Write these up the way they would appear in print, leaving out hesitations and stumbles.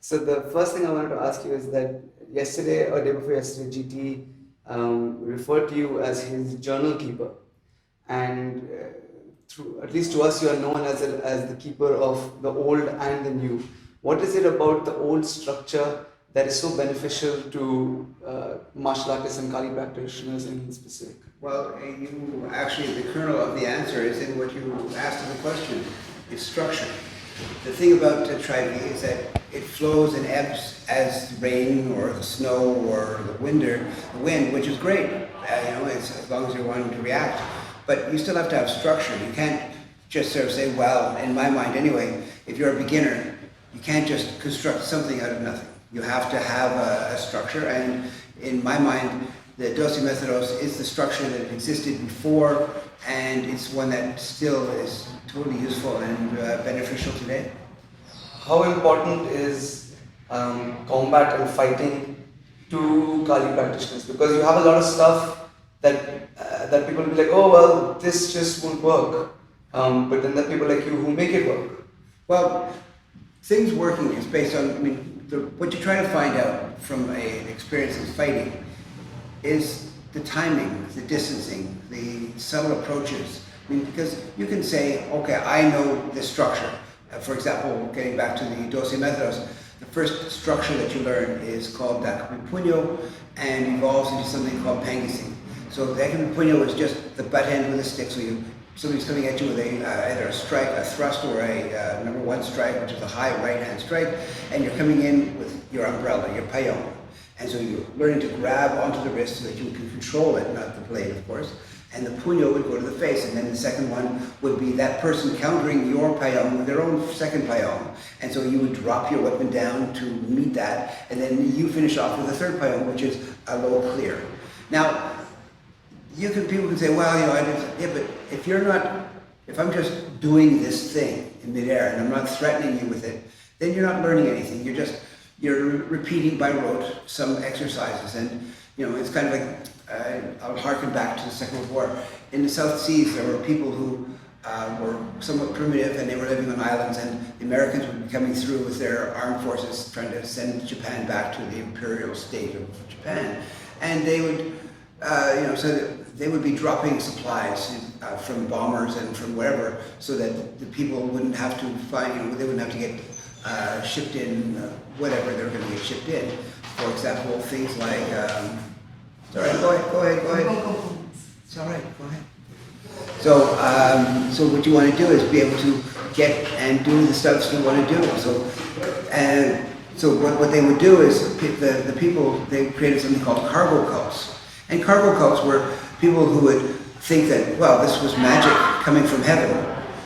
So the first thing I wanted to ask you is that yesterday or day before yesterday, GT referred to you as his journal keeper, and through, at least to us, you are known as the keeper of the old and the new. What is it about the old structure that is so beneficial to martial artists and Kali practitioners in specific? Well, you actually, the kernel of the answer is in what you asked in the question. It's structure. The thing about Tri-V is that it flows and ebbs as the rain or the snow or the wind, which is great, as long as you're wanting to react. But you still have to have structure. You can't just sort of say, well, in my mind anyway, if you're a beginner, you can't just construct something out of nothing. You have to have a structure, and in my mind, the Dosi Methodos is the structure that existed before, and it's one that still is totally useful and beneficial today. How important is combat and fighting to Kali practitioners? Because you have a lot of stuff that people will be like, oh well, this just won't work. But then there are people like you who make it work. Well, things working is based on, what you try to find out from an experience in fighting is the timing, the distancing, the subtle approaches. Because you can say, okay, I know this structure. For example, getting back to the Dosi Methodos, the first structure that you learn is called Dakapi Punyo and evolves into something called Pangising. So Dakapi Punyo is just the butt end with a stick. So somebody's coming at you with either a strike, a thrust, or a number one strike, which is a high right-hand strike, and you're coming in with your umbrella, your payong. And so you're learning to grab onto the wrist so that you can control it, not the blade, of course. And the punyo would go to the face, and then the second one would be that person countering your payong with their own second payong. And so you would drop your weapon down to meet that, and then you finish off with the third payong, which is a low clear. Now, people can say, well, but if I'm just doing this thing in midair and I'm not threatening you with it, then you're not learning anything. You're repeating by rote some exercises, and it's kind of like, I'll harken back to the Second World War. In the South Seas, there were people who were somewhat primitive, and they were living on islands, and the Americans would be coming through with their armed forces trying to send Japan back to the imperial state of Japan. And they would, so they would be dropping supplies from bombers and from wherever, so that the people wouldn't have to they wouldn't have to get shipped in whatever they were going to get shipped in. For example, things like, it's all right, go ahead. It's all right, go ahead. So what you want to do is be able to get and do the stuff you want to do. So what they would do is, the people, they created something called cargo cults. And cargo cults were people who would think that, well, this was magic coming from heaven.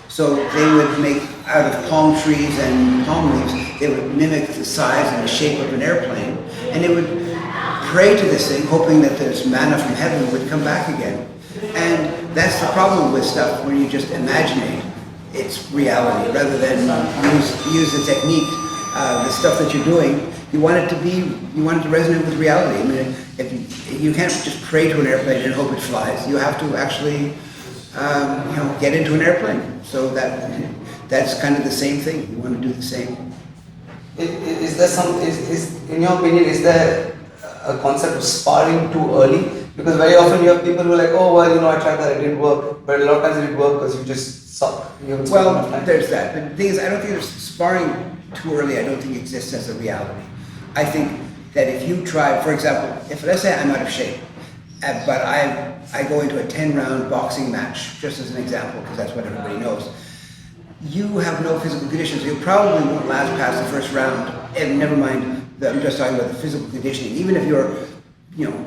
So they would make, out of palm trees and palm leaves, they would mimic the size and the shape of an airplane, and they would pray to this thing, hoping that this manna from heaven would come back again. And that's the problem with stuff where you just imagine it's reality, rather than use the technique, the stuff that you're doing. You want it to resonate with reality. If you can't just pray to an airplane and hope it flies. You have to actually, get into an airplane. So that's kind of the same thing. You want to do the same. Is there in your opinion, is there a concept of sparring too early? Because very often you have people who are like, oh well, I tried that, it didn't work. But a lot of times it didn't work because you just suck. Well, there's that. But the thing is, I don't think there's sparring too early. I don't think exists as a reality. I think that if you try, for example, let's say I'm out of shape, but I go into a 10-round boxing match, just as an example, because that's what everybody knows. You have no physical conditions. You probably won't last past the first round, and never mind, I'm just talking about the physical conditioning. Even if you're,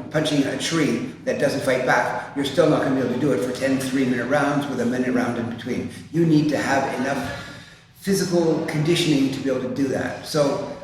punching a tree that doesn't fight back, you're still not going to be able to do it for 10 3-minute rounds with a minute round in between. You need to have enough physical conditioning to be able to do that. So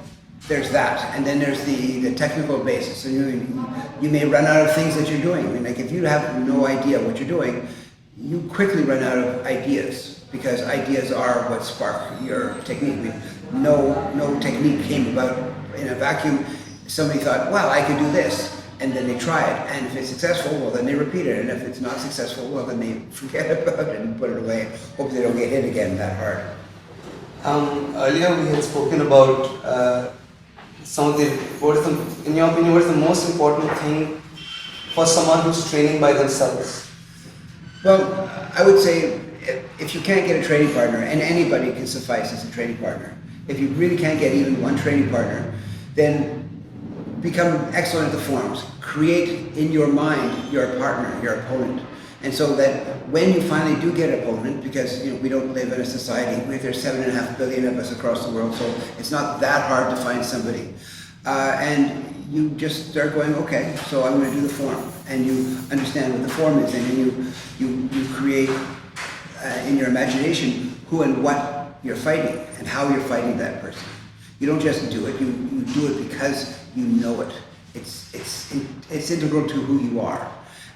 there's that, and then there's the technical basis. So you may run out of things that you're doing. Like if you have no idea what you're doing, you quickly run out of ideas, because ideas are what spark your technique. No technique came about in a vacuum. Somebody thought, well, I could do this, and then they try it, and if it's successful, well, then they repeat it, and if it's not successful, well, then they forget about it and put it away, hope they don't get hit again that hard. Earlier we had spoken about in your opinion, what is the most important thing for someone who's training by themselves? Well, I would say if you can't get a training partner, and anybody can suffice as a training partner, if you really can't get even one training partner, then become excellent at the forms. Create in your mind your partner, your opponent. And so that when you finally do get an opponent, because we don't live in a society, there's 7.5 billion of us across the world, so it's not that hard to find somebody. And you just start going, okay, so I'm going to do the form. And you understand what the form is, and then you create in your imagination who and what you're fighting and how you're fighting that person. You don't just do it, you do it because you know it. It's integral to who you are.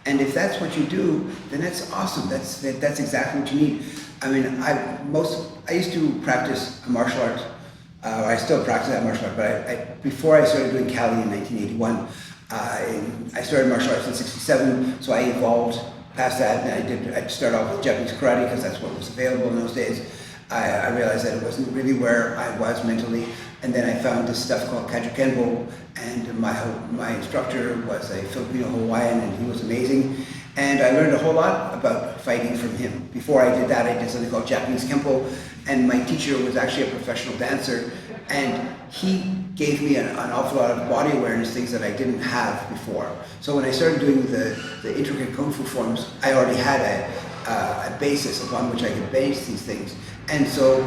And if that's what you do, then that's awesome. That's exactly what you need. I mean, I used to practice a martial art. I still practice that martial art, but before I started doing Kali in 1981, I started martial arts in '67, so I evolved past that, and I started off with Japanese karate because that's what was available in those days. I realized that it wasn't really where I was mentally, and then I found this stuff called Kajukenbo, and my instructor was a Filipino Hawaiian, and he was amazing. And I learned a whole lot about fighting from him. Before I did that, I did something called Japanese Kempo, and my teacher was actually a professional dancer, and he gave me an awful lot of body awareness, things that I didn't have before. So when I started doing the intricate Kung Fu forms, I already had a basis upon which I could base these things. And so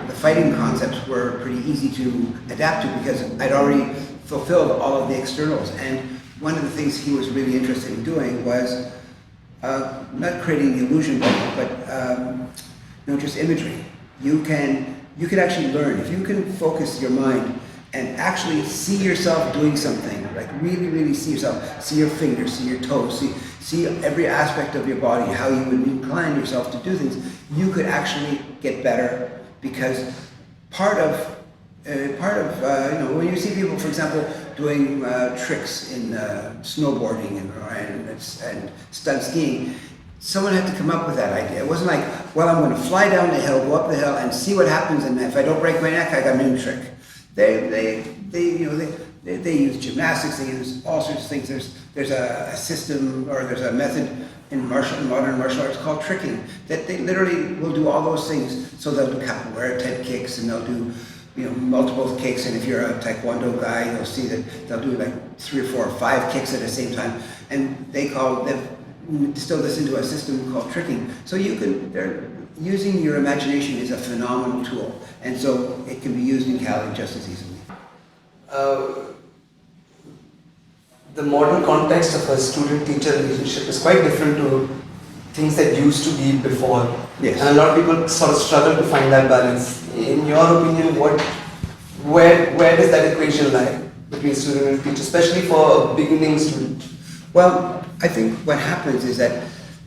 the fighting concepts were pretty easy to adapt to because I'd already fulfilled all of the externals. And one of the things he was really interested in doing was not creating the illusion, but just imagery. You can actually learn. If you can focus your mind and actually see yourself doing something, like really, really see yourself, see your fingers, see your toes, see every aspect of your body, how you would incline yourself to do things, you could actually get better because part of when you see people, for example, doing tricks in snowboarding and stunt skiing, someone had to come up with that idea. It wasn't like, well, I'm going to fly down the hill, go up the hill, and see what happens, and if I don't break my neck, I got a new trick. They use gymnastics, they use all sorts of things. There's a system, or there's a method in modern martial arts called tricking, that they literally will do all those things. So they'll do capoeira type kicks, and they'll do multiple kicks, and if you're a taekwondo guy, you'll see that they'll do like 3 or 4 or 5 kicks at the same time, and they've distilled this into a system called tricking. So using your imagination is a phenomenal tool, and so it can be used in Kali just as easily. The modern context of a student-teacher relationship is quite different to things that used to be before. Yes. And a lot of people sort of struggle to find that balance. In your opinion, where does that equation lie between student and teacher, especially for a beginning student? Well, I think what happens is that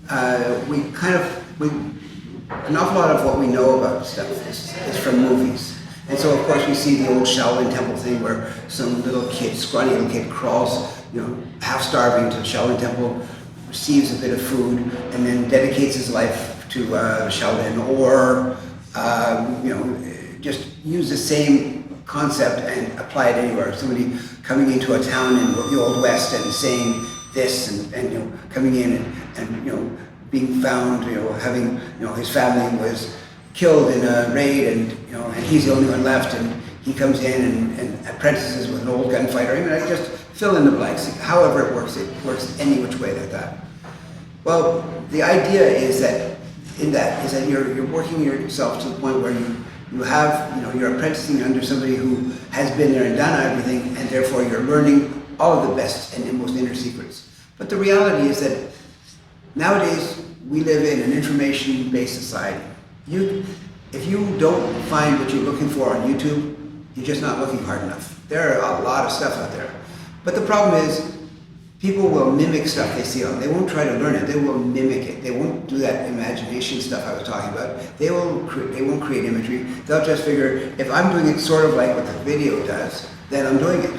an awful lot of what we know about stuff is from movies. And so, of course, we see the old Shaolin Temple thing where some little kid, scrawny little kid, crawls, half starving to the Shaolin Temple, receives a bit of food, and then dedicates his life to Shaolin, or just use the same concept and apply it anywhere. Somebody coming into a town in the Old West and saying this, and coming in and being found, having his family was killed in a raid, and he's the only one left, and he comes in and apprentices with an old gunfighter. I mean, just fill in the blanks. However it works any which way like that. Well, the idea is that you're working yourself to the point where you have, you're apprenticing under somebody who has been there and done everything, and therefore you're learning all of the best and most inner secrets. But the reality is that nowadays we live in an information-based society. If you don't find what you're looking for on YouTube, you're just not looking hard enough. There are a lot of stuff out there. But the problem is, people will mimic stuff they see on. They won't try to learn it. They will mimic it. They won't do that imagination stuff I was talking about. They won't create imagery. They'll just figure, if I'm doing it sort of like what the video does, then I'm doing it.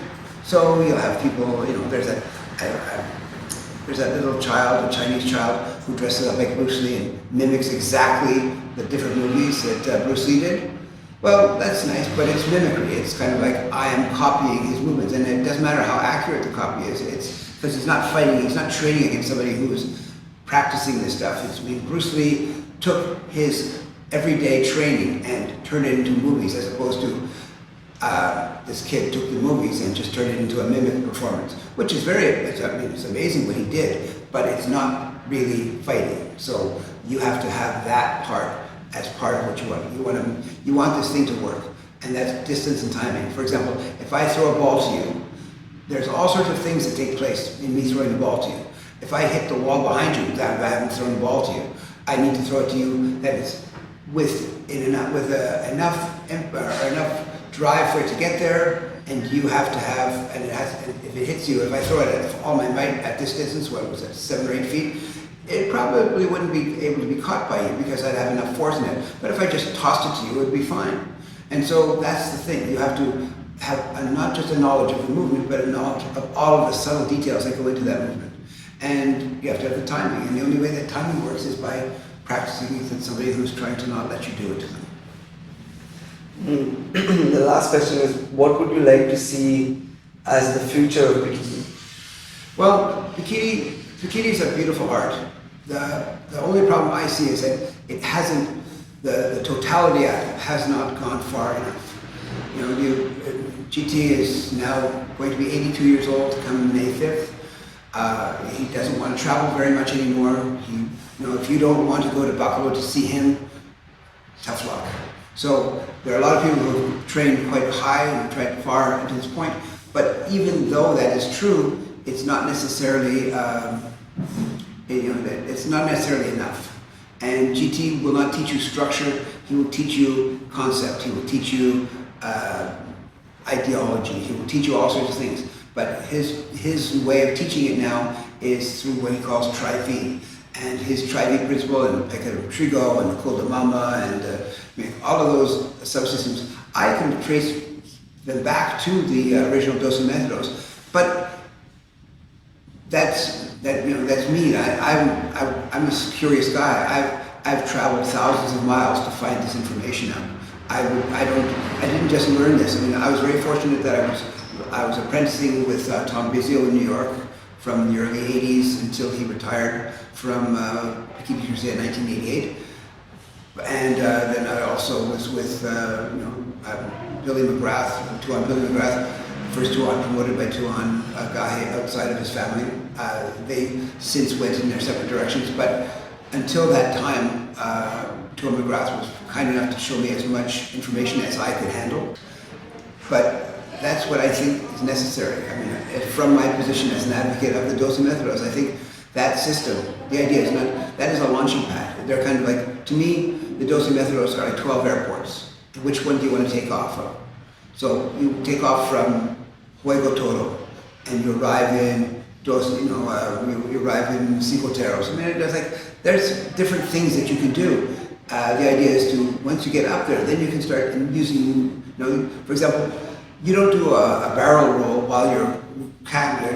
So you'll have people, there's that little child, a Chinese child, who dresses up like Bruce Lee and mimics exactly the different movies that Bruce Lee did. Well, that's nice, but it's mimicry. It's kind of like I am copying his movements, and it doesn't matter how accurate the copy is. It's because he's not fighting, he's not training against somebody who's practicing this stuff. I mean, Bruce Lee took his everyday training and turned it into movies, as opposed to this kid took the movies and just turned it into a mimic performance, which is it's amazing what he did, but it's not really fighting. So you have to have that part as part of what you want. You want this thing to work, and that's distance and timing. For example, if I throw a ball to you, there's all sorts of things that take place in me throwing the ball to you. If I hit the wall behind you, that I haven't thrown the ball to you, I need to throw it to you that is enough drive for it to get there, and you have to have, and if it hits you, if I throw it at all my might at this distance, what was it, 7 or 8 feet, it probably wouldn't be able to be caught by you because I'd have enough force in it. But if I just tossed it to you, it would be fine. And so that's the thing. You have to have not just a knowledge of the movement, but a knowledge of all of the subtle details that go into that movement. And you have to have the timing. And the only way that timing works is by practicing with somebody who's trying to not let you do it to them. The last question is, what would you like to see as the future of Pekiti? Well, Pekiti is a beautiful art. The only problem I see is that it hasn't, the totality of it has not gone far enough. You know, GT is now going to be 82 years old come May 5th. He doesn't want to travel very much anymore. If you don't want to go to Buffalo to see him, tough luck. So there are a lot of people who have trained quite high and tried far to this point, but even though that is true, it's not necessarily it's not necessarily enough. And GT will not teach you structure. He will teach you concept. He will teach you ideology. He will teach you all sorts of things. But his way of teaching it now is through what he calls tri-V. And his tri-V principle and Pekiti Trigo and Kodamama and all of those subsystems, I can trace them back to the original Dos Methodos. But that's me. I'm a curious guy. I've traveled thousands of miles to find this information out. I didn't just learn this. I mean, I was very fortunate that I was apprenticing with Tom Bizio in New York from the early 80s until he retired from Pekiti Tirsia in 1988. And then I also was with Billy McGrath, Tuhon Billy McGrath, first Tuhon promoted by Tuhon Gahe outside of his family. They since went in their separate directions, but until that time, Tuhon McGrath was kind enough to show me as much information as I could handle. But that's what I think is necessary. I mean, from my position as an advocate of the Dos Methodos, I think that system, the idea is that is a launching pad. They're kind of like, to me, the Dos Methodos are like 12 airports. Which one do you want to take off of? So you take off from Juego Toro, and you arrive in you arrive in Cinco Terros. I mean, there's different things that you can do. The idea is to, once you get up there, then you can start using, for example, you don't do a barrel roll while you're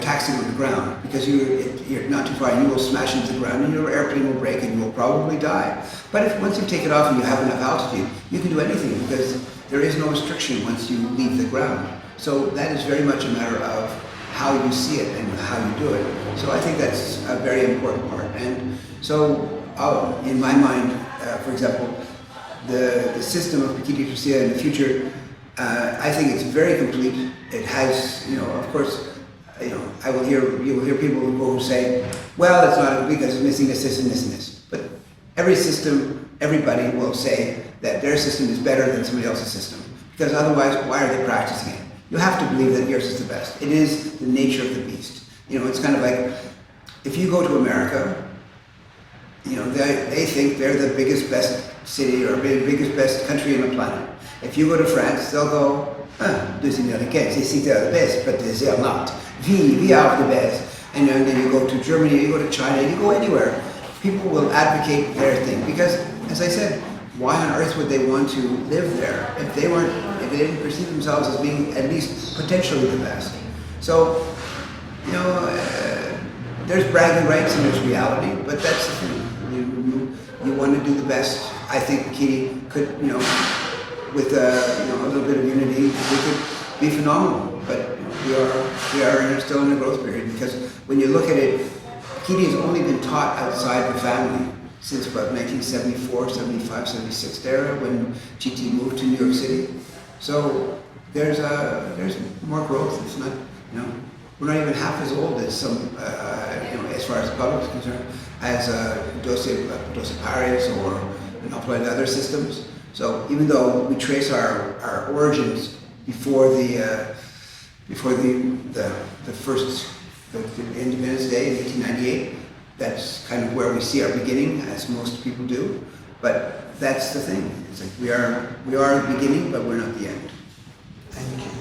taxiing on the ground, because you're not too far and you will smash into the ground and your airplane will break and you will probably die. But once you take it off and you have enough altitude, you can do anything because there is no restriction once you leave the ground. So that is very much a matter of how you see it and how you do it. So I think that's a very important part. And so in my mind, for example, the system of Pekiti Tirsia in the future, I think it's very complete. It has, of course, you will hear people who say, well, it's not because it's missing this, and this, and this. But every system, everybody will say that their system is better than somebody else's system, because otherwise, why are they practicing it? You have to believe that yours is the best. It is the nature of the beast. It's kind of like, if you go to America, they think they're the biggest, best city or biggest, best country on the planet. If you go to France, they'll go, deuxième américaine, c'est they're the best, but they're not. We are the best. And then you go to Germany, you go to China, you go anywhere. People will advocate their thing because, as I said, why on earth would they want to live there if they didn't perceive themselves as being at least potentially the best? So, there's bragging rights and there's reality, but that's the thing. You want to do the best. I think Pekiti could, with a little bit of unity, we could be phenomenal. But we are still in a growth period, because when you look at it, Pekiti has only been taught outside the family since about 1974, 75, 76 era, when GT moved to New York City. So there's more growth. It's not, we're not even half as old as some, as far as the public is concerned, as Doce Pares or an awful lot of other systems. So even though we trace our origins before the first Independence Day in 1898, that's kind of where we see our beginning, as most people do. But that's the thing. It's like we are the beginning, but we're not the end. Thank you.